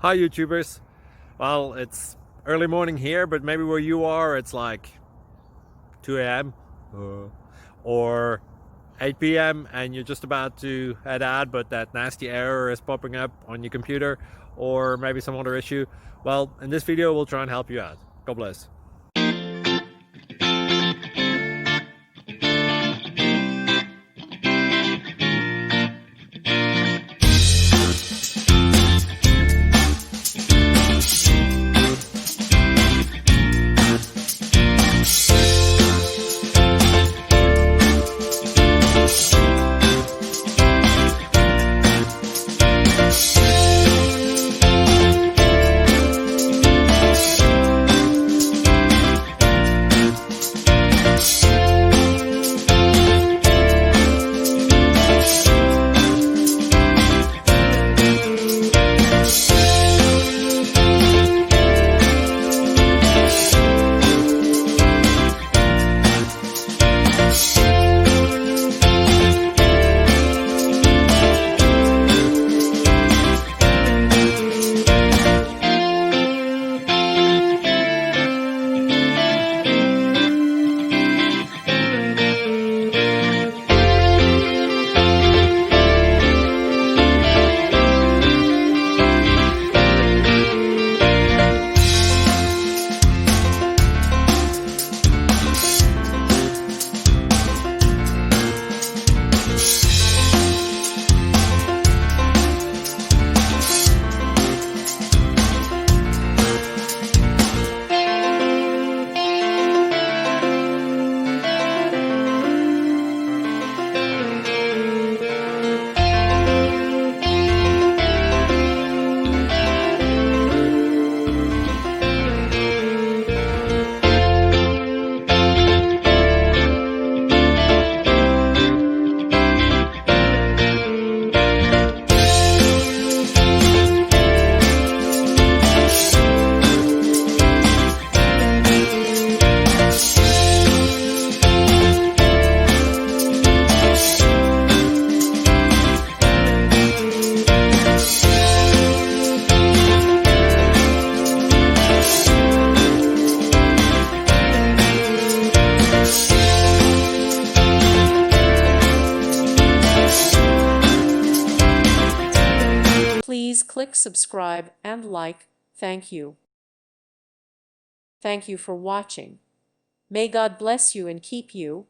Hi YouTubers. Well, it's early morning here, but maybe where you are it's like 2 a.m. Or 8 p.m. and you're just about to head out, but that nasty error is popping up on your computer, or maybe some other issue. Well, in this video we'll try and help you out. God bless. Please click subscribe and like. Thank you. Thank you for watching. May God bless you and keep you.